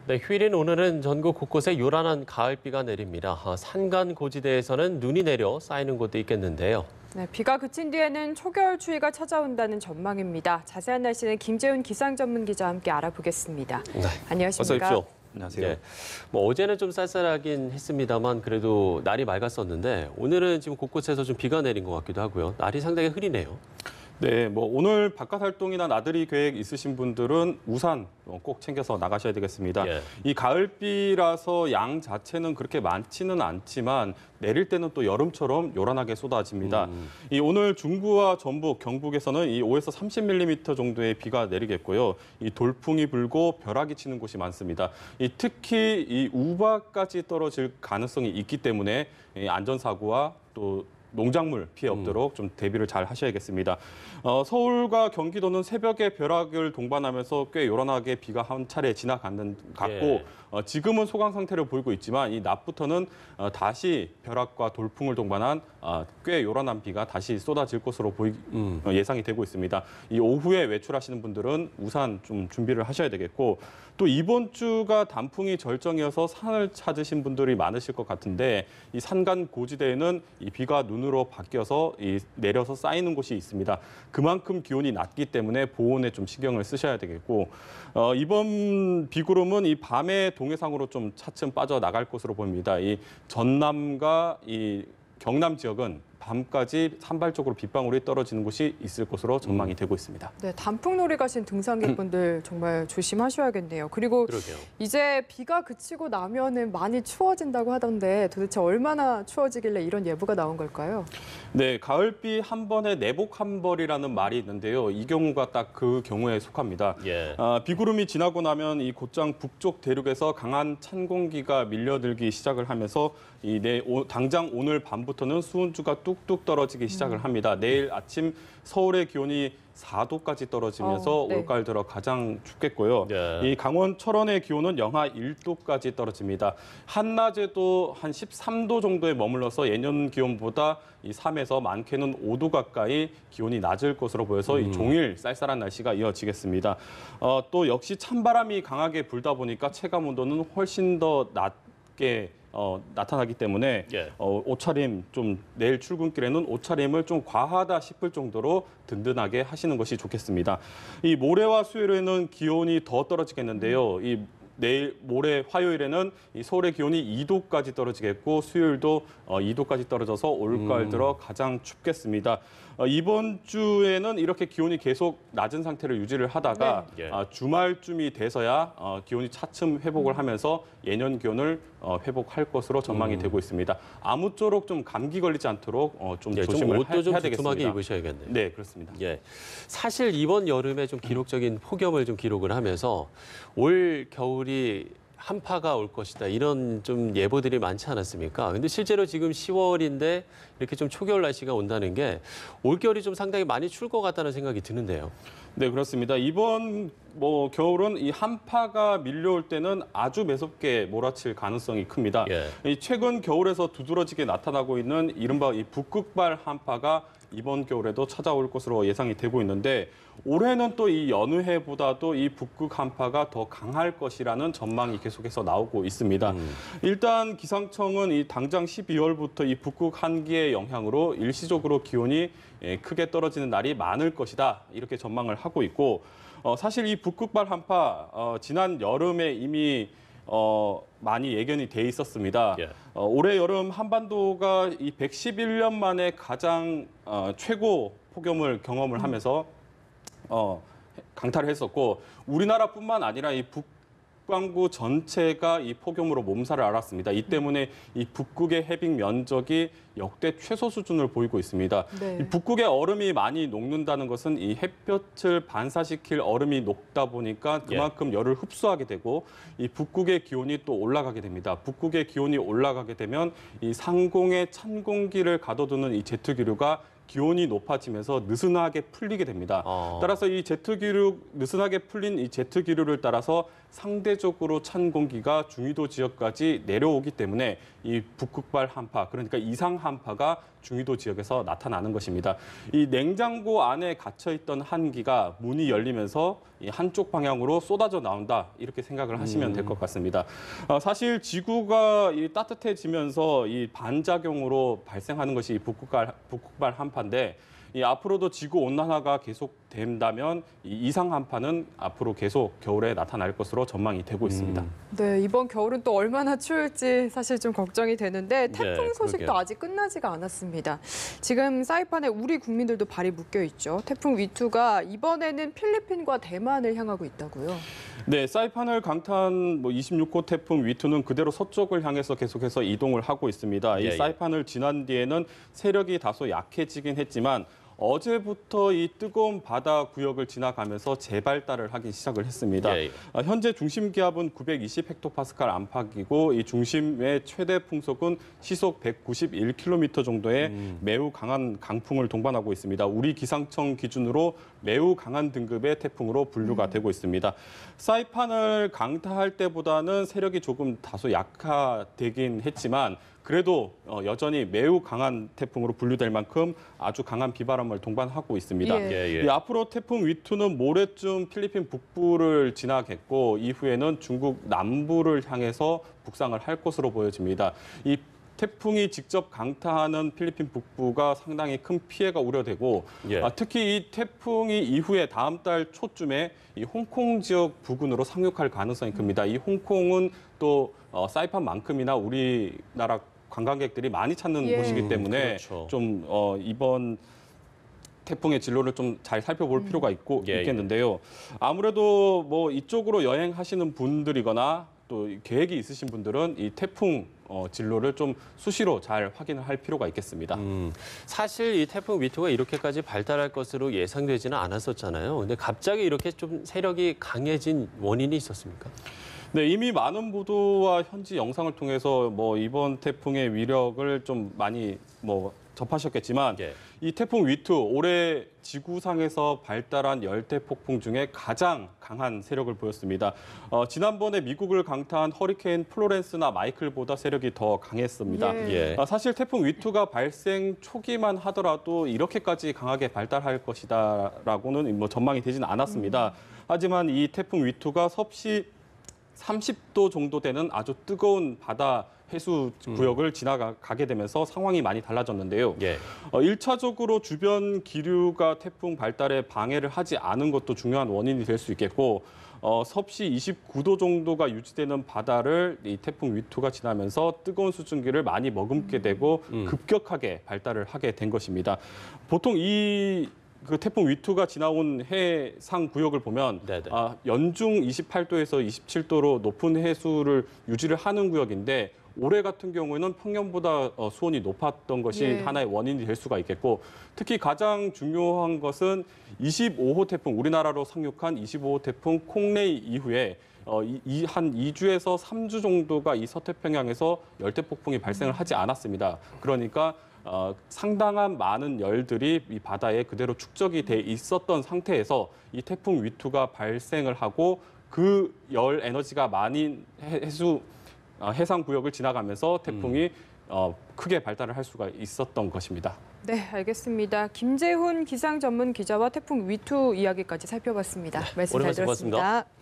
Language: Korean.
네, 휴일인 오늘은 전국 곳곳에 요란한 가을비가 내립니다. 산간 고지대에서는 눈이 내려 쌓이는 곳도 있겠는데요. 네, 비가 그친 뒤에는 초겨울 추위가 찾아온다는 전망입니다. 자세한 날씨는 김재훈 기상 전문 기자와 함께 알아보겠습니다. 네, 안녕하십니까? 어서 오십시오. 안녕하세요. 네, 어제는 좀 쌀쌀하긴 했습니다만 그래도 날이 맑았었는데 오늘은 지금 곳곳에서 좀 비가 내린 것 같기도 하고요. 날이 상당히 흐리네요. 네, 오늘 바깥 활동이나 나들이 계획 있으신 분들은 우산 꼭 챙겨서 나가셔야 되겠습니다. 예. 이 가을비라서 양 자체는 그렇게 많지는 않지만 내릴 때는 또 여름처럼 요란하게 쏟아집니다. 이 오늘 중부와 전북, 경북에서는 이 5에서 30mm 정도의 비가 내리겠고요. 이 돌풍이 불고 벼락이 치는 곳이 많습니다. 특히 이 우박까지 떨어질 가능성이 있기 때문에 이 안전사고와 또 농작물 피해 없도록 좀 대비를 잘 하셔야겠습니다. 서울과 경기도는 새벽에 벼락을 동반하면서 꽤 요란하게 비가 한 차례 지나갔고 예. 지금은 소강 상태를 보이고 있지만 이 낮부터는 다시 벼락과 돌풍을 동반한 꽤 요란한 비가 다시 쏟아질 것으로 예상이 되고 있습니다. 이 오후에 외출하시는 분들은 우산 좀 준비를 하셔야 되겠고 또 이번 주가 단풍이 절정이어서 산을 찾으신 분들이 많으실 것 같은데 이 산간 고지대에는 이 비가 눈으로 바뀌어서 내려서 쌓이는 곳이 있습니다. 그만큼 기온이 낮기 때문에 보온에 좀 신경을 쓰셔야 되겠고 이번 비구름은 이 밤에 동해상으로 좀 차츰 빠져나갈 것으로 보입니다. 이 전남과 이 경남 지역은 밤까지 산발적으로 빗방울이 떨어지는 곳이 있을 것으로 전망이 되고 있습니다. 네, 단풍놀이 가신 등산객분들 정말 조심하셔야겠네요. 그리고 그러게요. 이제 비가 그치고 나면은 많이 추워진다고 하던데 도대체 얼마나 추워지길래 이런 예보가 나온 걸까요? 네, 가을비 한 번에 내복 한 벌이라는 말이 있는데요. 이 경우가 딱 그 경우에 속합니다. 예. 비구름이 지나고 나면 이 곧장 북쪽 대륙에서 강한 찬 공기가 밀려들기 시작을 하면서 당장 오늘 밤부터는 수온주가 뚝뚝 떨어지기 시작을 합니다. 내일 아침 서울의 기온이 4도까지 떨어지면서 네. 올가을 들어 가장 춥겠고요. 네. 이 강원 철원의 기온은 영하 1도까지 떨어집니다. 한낮에도 한 13도 정도에 머물러서 예년 기온보다 이 3에서 많게는 5도 가까이 기온이 낮을 것으로 보여서 이 종일 쌀쌀한 날씨가 이어지겠습니다. 또 역시 찬바람이 강하게 불다 보니까 체감 온도는 훨씬 더 낮게 나타나기 때문에 예. 옷차림 좀 내일 출근길에는 옷차림을 좀 과하다 싶을 정도로 든든하게 하시는 것이 좋겠습니다. 이 모레와 수요일에는 기온이 더 떨어지겠는데요. 이 내일 모레 화요일에는 이 서울의 기온이 2도까지 떨어지겠고 수요일도 2도까지 떨어져서 올가을 들어 가장 춥겠습니다. 이번 주에는 이렇게 기온이 계속 낮은 상태를 유지를 하다가 네. 예. 주말쯤이 돼서야 기온이 차츰 회복을 하면서 예년 기온을 회복할 것으로 전망이 되고 있습니다. 아무쪼록 좀 감기 걸리지 않도록 좀 좀 조심을 옷도 좀 해야 두툼하게 되겠습니다. 입으셔야겠네요. 네, 그렇습니다. 예, 사실 이번 여름에 좀 기록적인 폭염을 좀 기록을 하면서 올 겨울이 한파가 올 것이다 이런 좀 예보들이 많지 않았습니까? 근데 실제로 지금 10월인데 이렇게 좀 초겨울 날씨가 온다는 게 올겨울이 좀 상당히 많이 추울 것 같다는 생각이 드는데요. 네, 그렇습니다. 이번 겨울은 이 한파가 밀려올 때는 아주 매섭게 몰아칠 가능성이 큽니다. 예. 이 최근 겨울에서 두드러지게 나타나고 있는 이른바 이 북극발 한파가 이번 겨울에도 찾아올 것으로 예상이 되고 있는데 올해는 또 이 여느 해보다도 이 북극 한파가 더 강할 것이라는 전망이 계속해서 나오고 있습니다. 일단 기상청은 이 당장 12월부터 이 북극 한기의 영향으로 일시적으로 기온이 크게 떨어지는 날이 많을 것이다 이렇게 전망을 하고 있고 사실 이 북극발 한파 지난 여름에 이미 많이 예견이 돼 있었습니다. 예. 올해 여름 한반도가 이 111년 만에 가장 최고 폭염을 경험을 하면서 강타를 했었고 우리나라뿐만 아니라 이 북반구 전체가 이 폭염으로 몸살을 앓았습니다. 이 때문에 이 북극의 해빙 면적이 역대 최소 수준을 보이고 있습니다. 네. 이 북극의 얼음이 많이 녹는다는 것은 이 햇볕을 반사시킬 얼음이 녹다 보니까 그만큼 열을 흡수하게 되고 이 북극의 기온이 또 올라가게 됩니다. 북극의 기온이 올라가게 되면 이 상공에 찬 공기를 가둬두는 이 제트기류가 기온이 높아지면서 느슨하게 풀리게 됩니다. 따라서 이 느슨하게 풀린 이 제트기류를 따라서 상대적으로 찬 공기가 중위도 지역까지 내려오기 때문에 이 북극발 한파, 그러니까 이상 한파가 중위도 지역에서 나타나는 것입니다. 이 냉장고 안에 갇혀 있던 한기가 문이 열리면서 이 한쪽 방향으로 쏟아져 나온다 이렇게 생각을 하시면 될 것 같습니다. 사실 지구가 이 따뜻해지면서 이 반작용으로 발생하는 것이 이 북극발 한파인데 이 앞으로도 지구 온난화가 계속된다면 이 이상 한파는 앞으로 계속 겨울에 나타날 것으로 전망이 되고 있습니다. 네, 이번 겨울은 또 얼마나 추울지 사실 좀 걱정이 되는데 태풍 네, 소식도 그러게요. 아직 끝나지가 않았습니다. 지금 사이판에 우리 국민들도 발이 묶여 있죠. 태풍 위투가 이번에는 필리핀과 대만을 향하고 있다고요. 네, 사이판을 강타한 26호 태풍 위투는 그대로 서쪽을 향해서 계속해서 이동을 하고 있습니다. 예, 예. 이 사이판을 지난 뒤에는 세력이 다소 약해지긴 했지만 어제부터 이 뜨거운 바다 구역을 지나가면서 재발달을 하기 시작을 했습니다. 예, 예. 현재 중심 기압은 920 헥토파스칼 안팎이고 이 중심의 최대 풍속은 시속 191km 정도의 매우 강한 강풍을 동반하고 있습니다. 우리 기상청 기준으로 매우 강한 등급의 태풍으로 분류가 되고 있습니다. 사이판을 강타할 때보다는 세력이 조금 다소 약화되긴 했지만 그래도 여전히 매우 강한 태풍으로 분류될 만큼 아주 강한 비바람을 동반하고 있습니다. 예. 예, 예. 이 앞으로 태풍 위투는 모레쯤 필리핀 북부를 지나겠고 이후에는 중국 남부를 향해서 북상을 할 것으로 보여집니다. 이 태풍이 직접 강타하는 필리핀 북부가 상당히 큰 피해가 우려되고 예. 특히 이 태풍이 이후에 다음 달 초쯤에 이 홍콩 지역 부근으로 상륙할 가능성이 큽니다. 이 홍콩은 또 사이판만큼이나 우리나라 관광객들이 많이 찾는 예. 곳이기 때문에 그렇죠. 좀 이번 태풍의 진로를 좀 잘 살펴볼 필요가 예, 있겠는데요. 아무래도 뭐 이쪽으로 여행하시는 분들이거나 또 계획이 있으신 분들은 이 태풍 진로를 좀 수시로 잘 확인을 할 필요가 있겠습니다. 사실 이 태풍 위투가 이렇게까지 발달할 것으로 예상되지는 않았었잖아요. 근데 갑자기 이렇게 좀 세력이 강해진 원인이 있었습니까? 네, 이미 많은 보도와 현지 영상을 통해서 뭐 이번 태풍의 위력을 좀 많이 접하셨겠지만 예. 이 태풍 위투 올해 지구상에서 발달한 열대 폭풍 중에 가장 강한 세력을 보였습니다. 지난번에 미국을 강타한 허리케인 플로렌스나 마이클보다 세력이 더 강했습니다. 예. 사실 태풍 위투가 발생 초기만 하더라도 이렇게까지 강하게 발달할 것이다라고는 전망이 되지는 않았습니다. 하지만 이 태풍 위투가 섭씨 30도 정도 되는 아주 뜨거운 바다 해수 구역을 지나가게 되면서 상황이 많이 달라졌는데요. 예. 1차적으로 주변 기류가 태풍 발달에 방해를 하지 않은 것도 중요한 원인이 될 수 있겠고 섭씨 29도 정도가 유지되는 바다를 이 태풍 위투가 지나면서 뜨거운 수증기를 많이 머금게 되고 급격하게 발달을 하게 된 것입니다. 보통 그 태풍 위투가 지나온 해상 구역을 보면 네네. 연중 28도에서 27도로 높은 해수를 유지를 하는 구역인데 올해 같은 경우에는 평년보다 수온이 높았던 것이 예. 하나의 원인이 될 수가 있겠고 특히 가장 중요한 것은 25호 태풍, 우리나라로 상륙한 25호 태풍 콩레이 이후에 한 2주에서 3주 정도가 이 서태평양에서 열대폭풍이 발생을 하지 않았습니다. 그러니까 상당한 많은 열들이 이 바다에 그대로 축적이 돼 있었던 상태에서 이 태풍 위투가 발생을 하고 그 열 에너지가 많은 해상 구역을 지나가면서 태풍이 크게 발달을 할 수가 있었던 것입니다. 네, 알겠습니다. 김재훈 기상 전문 기자와 태풍 위투 이야기까지 살펴봤습니다. 말씀 잘 오늘 말씀 고맙습니다. 들었습니다.